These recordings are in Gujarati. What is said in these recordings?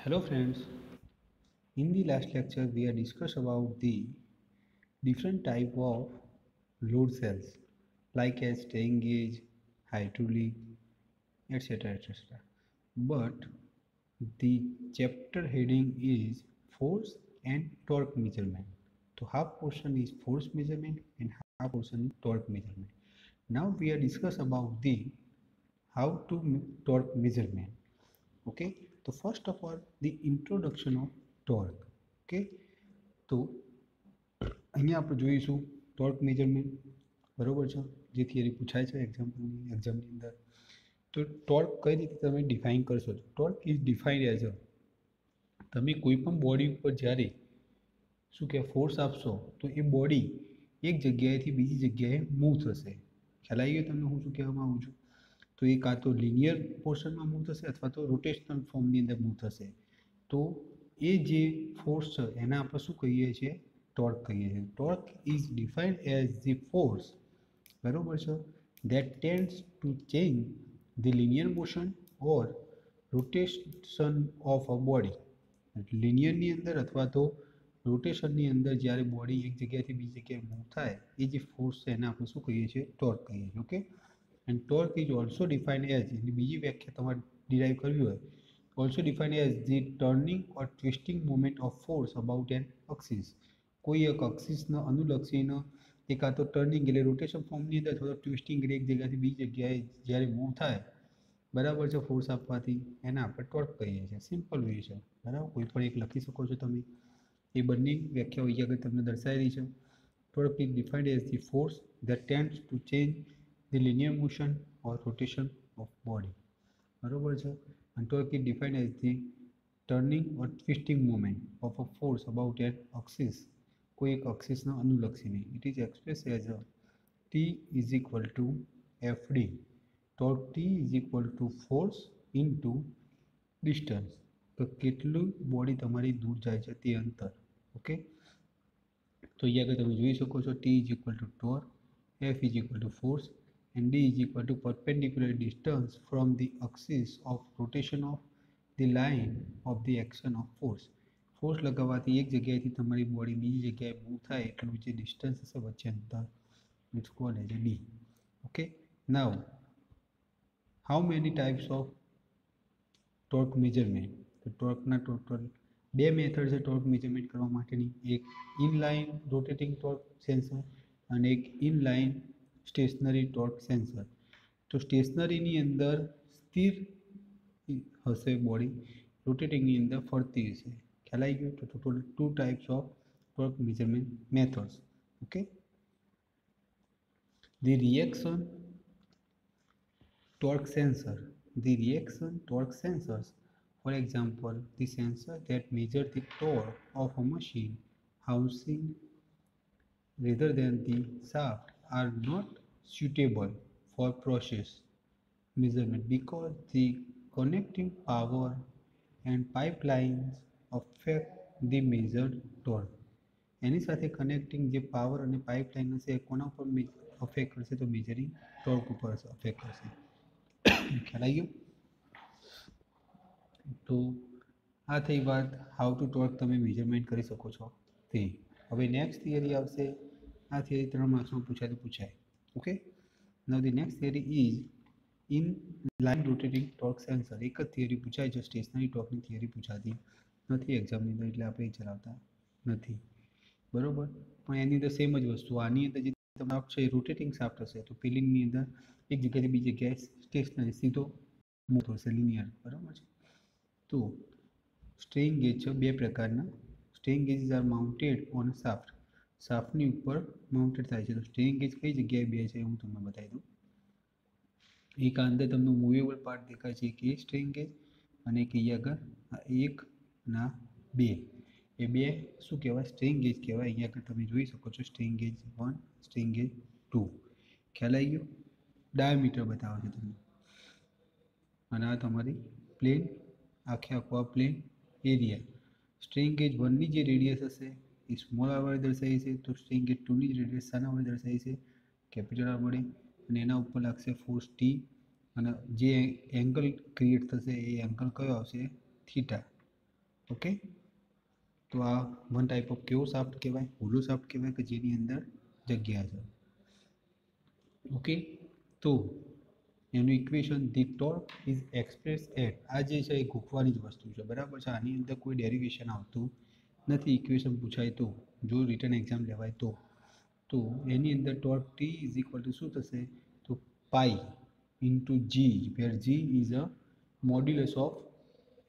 Hello friends, in the last lecture we have discussed about the different type of load cells like as strain gauge, hydraulic, etc. etc. But the chapter heading is force and torque measurement. So half portion is force measurement and half portion is torque measurement. Now we are discuss about the how to torque measurement. Okay, so first of all the introduction of torque. Okay, તો અહીંયા આપણે જોઈશું ટોર્ક મેજરમેન્ટ, બરોબર છે, જે થિયરી પૂછાય છે એક્ઝામની અંદર. તો ટોર્ક કઈ રીતે તમે ડિફાઇન કરશો? ટોર્ક ઇઝ ડિફાઇન્ડ એઝ તમે કોઈ પણ બોડી ઉપર જ્યારે શું કે ફોર્સ આપશો તો એ બોડી એક જગ્યાએથી બીજી જગ્યાએ મૂવ થશે. ખ્યાલ આવી ગયો તમને હું શું કહેવા માગું છું? તો એ કાં તો લિનિયર પોર્શનમાં મૂવ થશે અથવા તો રોટેશનલ ફોર્મની અંદર મૂવ થશે. તો એ જે ફોર્સ છે એને આપણે શું કહીએ છીએ? ટોર્ક કહીએ છીએ. Torque is defined as the force, બરોબર છે, that tends to change the linear motion or rotation of a body. લિનિયરની અંદર અથવા તો રોટેશનની અંદર જ્યારે બોડી એક જગ્યાએથી બીજી જગ્યાએ મૂવ થાય એ જે ફોર્સ છે એને આપણે શું કહીએ છીએ? ટોર્ક કહીએ છીએ. Okay, and torque is also defined as, એની બીજી વ્યાખ્યા તમારે ડિરાઈવ કરવી હોય, also defined as the turning or twisting moment of force about an axis. કોઈ એક અક્સિસને અનુલક્ષીને એક આ તો ટર્નિંગ એટલે રોટેશન ફોર્મની અંદર અથવા તો ટ્વિસ્ટિંગ એટલે એક જગ્યાએથી બીજી જગ્યાએ જ્યારે મૂવ થાય, બરાબર છે, ફોર્સ આપવાથી, એને આપણે ટોર્ક કહીએ છીએ. સિમ્પલ વે છે, બરાબર. કોઈ પણ એક લખી શકો છો તમે. એ બંને વ્યાખ્યાઓ અહીંયા આગળ તમને દર્શાવેલી છે. Torque is defined as the force that tends to change the linear motion or rotation of body, બરોબર છે. and torque is defined as the turning or twisting moment of a force about an axis, કોઈ એક અક્ષિસને અનુલક્ષીને. It is express as a T is equal to FD. torque T is equal to force into distance. તો કેટલું બોડી તમારી દૂર જાય છે તે અંતર. ઓકે, તો અહીંયા આગળ તમે જોઈ શકો છો T is equal to torque, F is equal to force and D is equal to perpendicular distance from the axis of rotation of the line of the action of force. Force લગાવવાથી એક જગ્યાએથી તમારી બોડી બીજી જગ્યાએ મૂવ થાય એટલું જે ડિસ્ટન્સ હશે વચ્ચે અંતર, it's called as D. Okay, now how many types of torque measurement? તો ટોર્કના ટોટલ બે મેથડ છે ટોર્ક મેજરમેન્ટ કરવા માટેની. એક ઇનલાઇન રોટેટિંગ ટોર્ક સેન્સર અને એક ઇનલાઇન સ્ટેશનરી ટોર્ક સેન્સર. તો સ્ટેશનરીની અંદર સ્થિર હશે બોડી, રોટેટિંગની અંદર ફરતી હશે. ખ્યાલ આવી ગયો? તો total two types of torque measurement methods. Okay, the reaction torque sensor. The reaction torque sensors, for example, the sensor that measure the torque of a machine housing rather than the shaft, are not suitable for process measurement because the connecting power and pipelines affect the measured torque. એની સાથે કનેક્ટિંગ જે પાવર અને પાઇપલાઇન હશે એ કોના ઉપર અફેક્ટ કરશે? તો મેજરિંગ ટોર્ક ઉપર અફેક્ટ કરશે. ખ્યાલ આવી ગયો? તો આ થઈ વાત હાઉ ટુ ટોર્ક તમે મેજરમેન્ટ કરી શકો છો તે. હવે નેક્સ્ટ થિયરી આવશે. આ થિયરી 3 માર્ક્સમાં પૂછાય. Okay, now the next theory is in line rotating torque sensor. એક જ થિયરી પૂછાય છે, સ્ટેશનરી ટોર્કની થિયરી પૂછાતી નથી એક્ઝામની અંદર, એટલે આપણે એ ચલાવતા નથી, બરોબર. પણ એની અંદર સેમ જ વસ્તુ, આની અંદર જે શાફ્ટ છે એ રોટેટિંગ શાફ્ટ હશે, તો પેલિંગની અંદર એક જગ્યાએથી બીજી જગ્યાએ સ્ટેશનરી સીધો મૂવ થશે, લિનિયર, બરાબર છે. તો સ્ટ્રેઇન ગેજ છે બે પ્રકારના. Strain gauges are mounted on shaft. શાફ્ટની ઉપર માઉન્ટેડ થાય છે. તો સ્ટ્રેઇન ગેજ કઈ જગ્યાએ બે છે હું તમને બતાવી દઉં. એક અંદર તમને મૂવેબલ પાર્ટ દેખાય છે કે સ્ટ્રેઇન ગેજ, અને એક અહીંયા આગળ એક ના બે, એ બે શું કહેવાય? સ્ટ્રેઇન ગેજ કહેવાય. અહીંયા આગળ તમે જોઈ શકો છો સ્ટ્રેઇન ગેજ 1, સ્ટ્રેઇન ગેજ 2. ખ્યાલ આવી ગયો? ડાયામીટર બતાવે છે તમને. અને આ તમારી પ્લેન, આખો પ્લેન એરિયા. સ્ટ્રેઇન ગેજ 1ની જે રેડિયસ હશે એ સ્મોલ આર વડે દર્શાવી છે, તો સ્ટ્રેઇન ગેજ 2ની જે રેડિયસ શાના વડે દર્શાવી છે? કેપિટલ આર વડે. અને એના ઉપર લાગશે ફોર્સ T, અને જે એંગલ ક્રિએટ થશે એ એંગલ કયો આવશે? થીટા. ઓકે, તો આ વન ટાઈપ ઓફ કેવો શાફ્ટ કહેવાય? હોલો શાફ્ટ કહેવાય કે જેની અંદર જગ્યા છે. ઓકે, તો એનું equation the torque is express at, આ જે છે એ ગોખવાની જ વસ્તુ છે, બરાબર છે. આની અંદર કોઈ ડેરિવેશન આવતું નથી. ઇક્વેશન પૂછાય તો, જો રિટર્ન એક્ઝામ લેવાય તો એની અંદર torque T is equal to શું થશે? તો pi into G, where G is a modulus of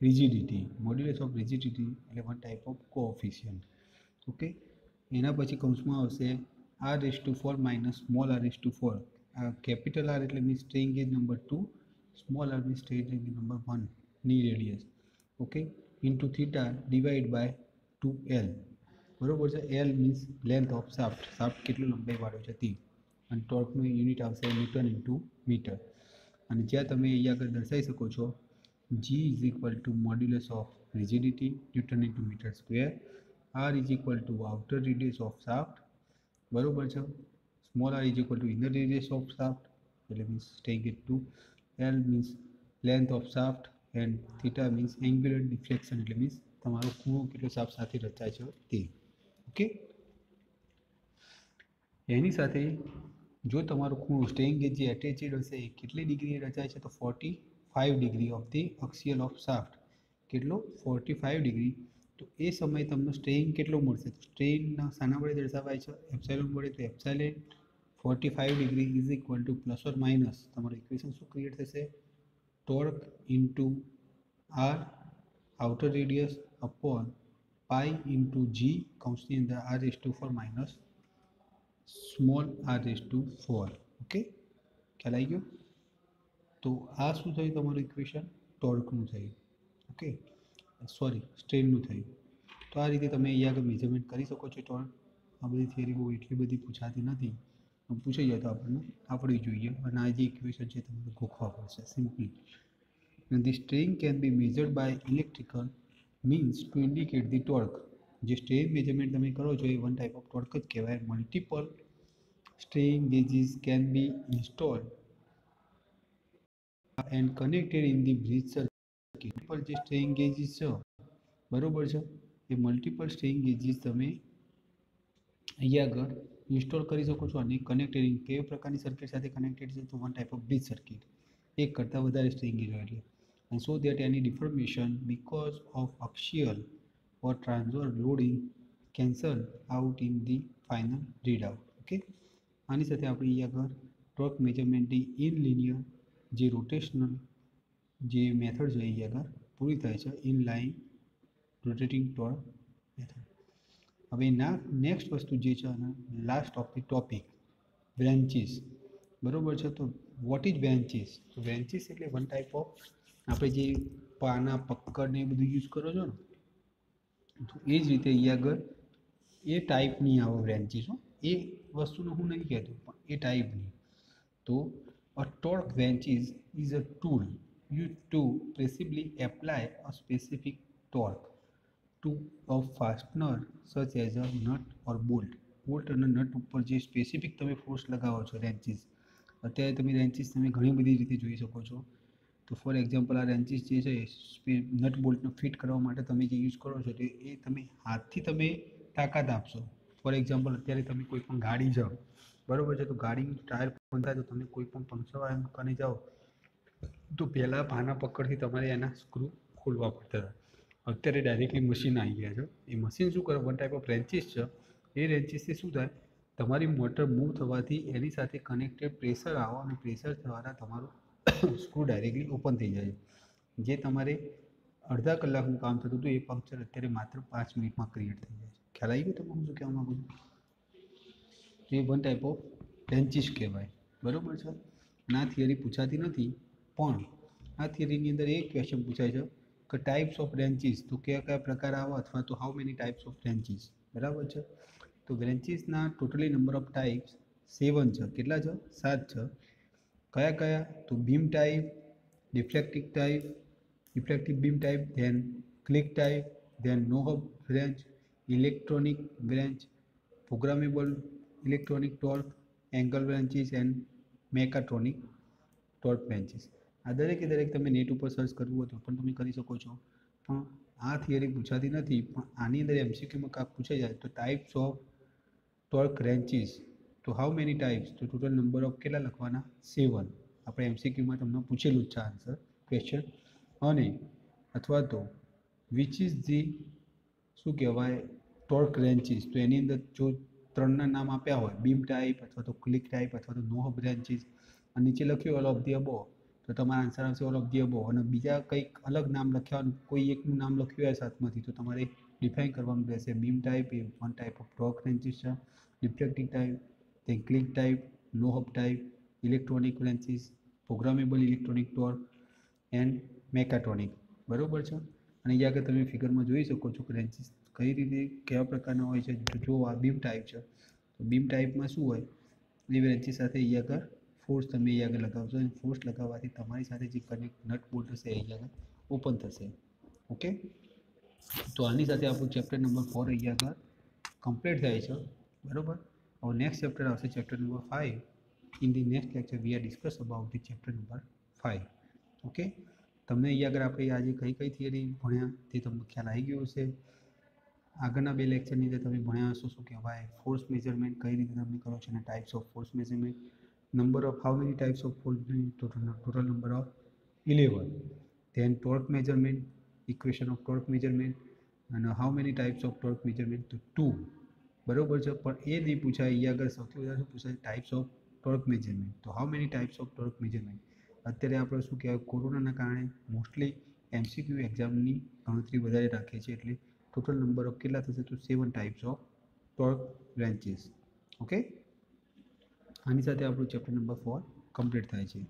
rigidity. Modulus of rigidity એટલે one type of coefficient. Okay, એના પછી કૌંસમાં આવશે R raise to 4 minus small r raise to 4. આ કેપિટલ આર એટલે means strain gauge number 2, small r means strain gauge number 1 ની radius. Okay, into theta divide by 2L. બરોબર છે. L means length of shaft, shaft કેટલું લંબાઈ વાળો છે તે. અને ટોર્કનું યુનિટ આવશે ન્યૂટન ઇન્ટુ મીટર. અને જ્યાં તમે અહીંયા આગળ દર્શાવી શકો છો G is equal to modulus of rigidity newton into metre square, R is equal to outer radius of shaft, બરોબર છે. Small r is equal to inner radius of shaft એટલે means take it to, L means length of shaft and theta means angular deflection એટલે મીન્સ તમારો ખૂણો કેટલો શાફ્ટ સાથે રચાય છે તે. ઓકે, એની સાથે જો તમારો ખૂણો સ્ટ્રેન ગેજ જે એટેચેડ હશે એ કેટલી ડિગ્રી રચાય છે? તો 45 degree of the axial of shaft. કેટલો? 45 ડિગ્રી. તો એ સમયે તમને સ્ટ્રેન કેટલો મળશે? સ્ટ્રેન શાના વડે દર્શાવાય છે? એપ્સાઇલોન વડે. તો epsilon 45 degree is equal to plus or minus, તમારું ઇક્વેશન શું ક્રિએટ થશે? Torque into R outer radius upon pi into G કૌંસની અંદર R raise to 4 minus small r raise to 4. Okay, ખ્યાલ આવી ગયો? તો આ શું થયું? તમારું ઇક્વેશન ટોર્કનું થયું. ઓકે, સોરી સ્ટ્રેનનું થયું. તો આ રીતે તમે અહીંયા આગળ મેઝરમેન્ટ કરી શકો છો ટોર્ક. આ બધી થિયરી બહુ એટલી બધી પૂછાતી નથી, પૂછાઈ જાય તો આપણને આવડવી જોઈએ. અને આ જે ઇક્વેશન છે તમારે ગોખવા પડશે simply. And the strain can be measured by electrical means to indicate the torque. જે સ્ટ્રેન મેજરમેન્ટ તમે કરો છો એ વન ટાઈપ ઓફ ટોર્ક જ કહેવાય. Multiple strain gauges can be installed and connected in the bridge circuit. Multiple જે સ્ટ્રેન ગેજીસ છે, બરોબર છે, એ મલ્ટિપલ સ્ટ્રેન ગેજીસ તમે અહીંયા આગળ ઇન્સ્ટોલ કરી શકો છો. અને કનેક્ટેડ કેવી પ્રકારની સર્કિટ સાથે કનેક્ટેડ છે? તો one type of bridge circuit. એક કરતાં વધારે સ્ટ્રેન ગેજ હોય એટલે. And so that any deformation because of axial or transverse loading cancel out in the final readout. Okay, આની સાથે આપણે અહીંયા આગળ ટોર્ક મેજરમેન્ટની ઇન લિનિયર જે રોટેશનલ જે મેથડ છે અહીંયા આગળ પૂરી થાય છે. In line rotating torque method. હવે નેક્સ્ટ વસ્તુ જે છે અને last of the topic, branches. બરોબર છે. તો વોટ ઇઝ બ્રાન્ચીસ? તો બ્રાન્ચીસ એટલે વન ટાઈપ ઓફ આપણે જે પાના પકડ ને એ બધું યુઝ કરો છો ને, તો એ જ રીતે અહીંયા આગળ એ ટાઈપની આવે બ્રાન્ચીસ. એ વસ્તુનું હું નહીં કહેતો, પણ એ ટાઈપની. તો અ torque branches is a tool used to precisely apply a specific torque to a fastener such as a nut or bolt. Bolt અને નટ ઉપર જે સ્પેસિફિક તમે ફોર્સ લગાવો છો રેન્ચીસ. અત્યારે તમે રેન્ચીસ તમે ઘણી બધી રીતે જોઈ શકો છો. તો ફોર એક્ઝામ્પલ આ રેન્ચીસ જે છે નટ બોલ્ટને ફિટ કરવા માટે તમે જે યુઝ કરો છો તે એ તમે હાથથી તમે તાકાત આપશો. ફોર એક્ઝામ્પલ અત્યારે તમે કોઈ પણ ગાડી જાઓ, બરોબર છે, તો ગાડીનું ટાયર પંચર થાય તો તમે કોઈ પણ પંક્ચરવાળા દુકાને જાઓ તો પહેલાં પાના પકડથી તમારે એના સ્ક્રૂ ખોલવા પડતા હતા. અત્યારે ડાયરેક્ટલી મશીન આવી ગયા છે. એ મશીન શું કરે? વન ટાઈપ ઓફ રેન્ચીસ છે. એ રેન્ચીસથી શું થાય? તમારી મોટર મૂવ થવાથી એની સાથે કનેક્ટેડ પ્રેશર આવો અને પ્રેશર દ્વારા તમારું સ્ક્રૂ ડાયરેક્ટલી ઓપન થઈ જાય છે. જે તમારે અડધા કલાકનું કામ થતું હતું એ પંક્ચર અત્યારે માત્ર 5 મિનિટમાં ક્રિએટ થઈ જાય છે. ખ્યાલ આવી ગયો તમને હું શું કહેવા માગું છું? એ વન ટાઈપ ઓફ રેન્ચીસ કહેવાય. બરોબર છે. અને આ થિયરી પૂછાતી નથી, પણ આ થિયરીની અંદર એક ક્વેશ્ચન પૂછાય છે કે ટાઈપ્સ ઓફ રેન્ચીસ. તો કયા કયા પ્રકાર આવે અથવા તો how many types of wrenches. બરાબર છે. તો રેન્ચીસના ટોટલી નંબર ઓફ ટાઈપ્સ 7 છે. કેટલા છે? 7 છે. કયા કયા? તો beam type, deflective type, deflective beam type, then click type, then no hub branch, electronic branch, programmable electronic torque, angle branches and mechatronic torque branches. આ દરેકે દરેક તમે નેટ ઉપર સર્ચ કરવું હોય તો પણ તમે કરી શકો છો. પણ આ થિયરી પૂછાતી નથી, પણ આની અંદર એમસીક્યુમાં કાંક પૂછાઈ જાય તો ટાઈપ્સ ઓફ ટોર્ક રેન્ચીસ, તો હાઉ મેની ટાઈપ્સ, તો ટોટલ નંબર ઓફ કેટલા લખવાના? 7. આપણે એમસીક્યુમાં તમને પૂછેલું જ છે આન્સર ક્વેશ્ચન. અને અથવા તો વિચ ઇઝ ધી શું કહેવાય ટોર્ક રેન્ચીસ, તો એની અંદર જો 3ના નામ આપ્યા હોય, બીમ ટાઈપ અથવા તો ક્લિક ટાઈપ અથવા તો નો હબ રેન્ચીસ, અને નીચે લખ્યું ઓલ ઓફ ધી અબો, તો તમારા આન્સર આવશે ઓલ ઓફ ધી અબો. અને બીજા કંઈક અલગ નામ લખ્યા, કોઈ એકનું નામ લખ્યું હોય સાથમાંથી, તો તમારે ડિફાઇન કરવાનું રહેશે. બીમ ટાઈપ એ one type of torque wrenches છે, deflecting type, then click type, no hub type, electronic wrenches, programmable electronic torque and mechatronic. બરોબર છે. અને અહીંયા આગળ તમે ફિગરમાં જોઈ શકો છો કે રેન્ચીસ કઈ રીતે કેવા પ્રકારના હોય છે. જો આ બીમ ટાઈપ છે, તો બીમ ટાઈપમાં શું હોય, એ રેન્ચીસ સાથે અહીંયા આગળ ફોર્સ તમે અહીંયા આગળ લગાવશો, અને ફોર્સ લગાવવાથી તમારી સાથે જે કનેક્ટ નટ બોલ્ટ હશે અહીંયા આગળ ઓપન થશે. ઓકે, તો આની સાથે આપણું ચેપ્ટર નંબર 4 અહીંયા આગળ કમ્પ્લીટ થાય છે. બરોબર. હવે નેક્સ્ટ ચેપ્ટર આવશે chapter number 5. In the next lecture we are discuss about the chapter number 5. Okay, તમને અહીંયા આગળ આપણે આજે કઈ કઈ થિયરી ભણ્યા તે તમને ખ્યાલ આવી ગયો હશે. આગળના 2 લેક્ચરની અંદર તમે ભણ્યા હશો શું કહેવાય ફોર્સ મેજરમેન્ટ કઈ રીતે તમે કરો છો, અને types of force measurement, number of how many types of force, total number of 11. then torque measurement, equation of torque measurement, અને how many types of torque measurement, તો 2. બરોબર છે. પણ એ નહીં પૂછાય, અહીંયા આગળ સૌથી વધારે શું પૂછાય, ટાઈપ્સ ઓફ ટોર્ક મેજરમેન્ટ. તો how many types of torque measurement, અત્યારે આપણે શું કહેવાય કોરોનાના કારણે મોસ્ટલી એમસીક્યુ એક્ઝામની ગણતરી વધારે રાખે છે, એટલે ટોટલ નંબર ઓફ કેટલા થશે, તો 7 ટાઈપ્સ ઓફ ટોર્ક રેન્ચીસ. ઓકે, આની સાથે આપણું ચેપ્ટર નંબર 4 કમ્પ્લીટ થાય છે.